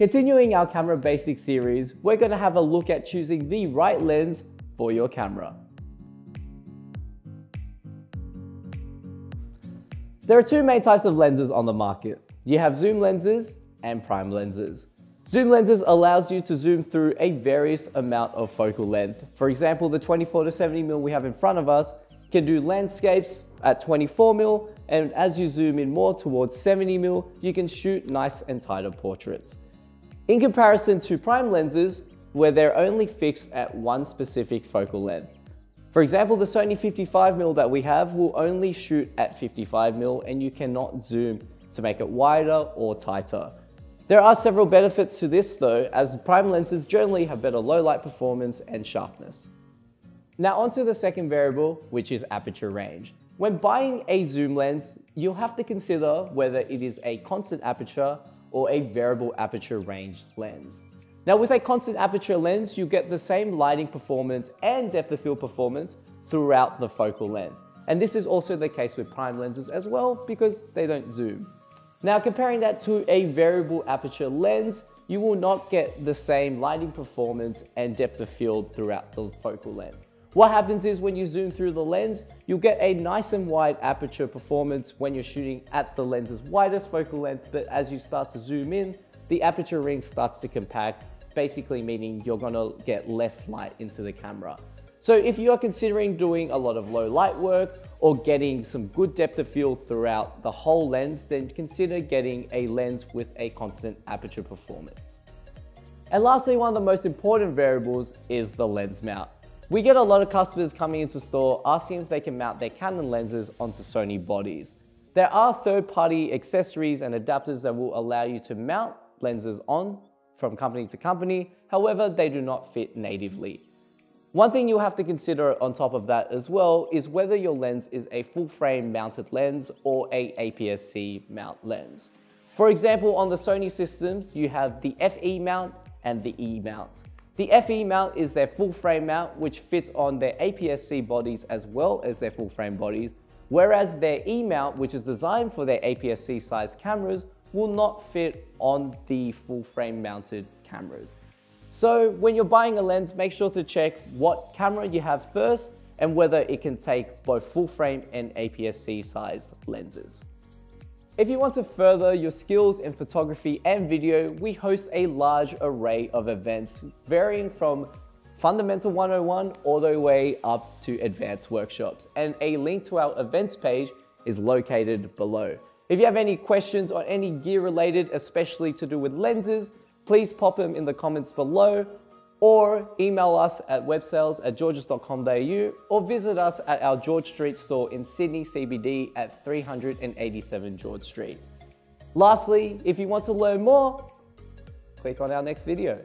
Continuing our camera basics series, we're going to have a look at choosing the right lens for your camera. There are two main types of lenses on the market. You have zoom lenses and prime lenses. Zoom lenses allows you to zoom through a various amount of focal length. For example, the 24 to 70mm we have in front of us can do landscapes at 24mm, and as you zoom in more towards 70mm, you can shoot nice and tighter portraits. In comparison to prime lenses, where they're only fixed at one specific focal length. For example, the Sony 55mm that we have will only shoot at 55mm, and you cannot zoom to make it wider or tighter. There are several benefits to this though, as prime lenses generally have better low light performance and sharpness. Now onto the second variable, which is aperture range. When buying a zoom lens, you'll have to consider whether it is a constant aperture or a variable aperture range lens. Now with a constant aperture lens, you get the same lighting performance and depth of field performance throughout the focal length. And this is also the case with prime lenses as well, because they don't zoom. Now comparing that to a variable aperture lens, you will not get the same lighting performance and depth of field throughout the focal length. What happens is when you zoom through the lens, you'll get a nice and wide aperture performance when you're shooting at the lens's widest focal length, but as you start to zoom in, the aperture ring starts to compact, basically meaning you're gonna get less light into the camera. So if you are considering doing a lot of low light work or getting some good depth of field throughout the whole lens, then consider getting a lens with a constant aperture performance. And lastly, one of the most important variables is the lens mount. We get a lot of customers coming into store asking if they can mount their Canon lenses onto Sony bodies. There are third-party accessories and adapters that will allow you to mount lenses on from company to company, however, they do not fit natively. One thing you'll have to consider on top of that as well is whether your lens is a full frame mounted lens or a APS-C mount lens. For example, on the Sony systems, you have the FE mount and the E mount. The FE mount is their full frame mount, which fits on their APS-C bodies as well as their full frame bodies, whereas their E mount, which is designed for their APS-C size cameras, will not fit on the full frame mounted cameras. So when you're buying a lens, make sure to check what camera you have first and whether it can take both full frame and APS-C sized lenses. If you want to further your skills in photography and video, we host a large array of events varying from Fundamental 101 all the way up to advanced workshops. And a link to our events page is located below. If you have any questions on any gear related, especially to do with lenses, please pop them in the comments below or email us at websales@georges.com.au or visit us at our George Street store in Sydney CBD at 387 George Street. Lastly, if you want to learn more, click on our next video.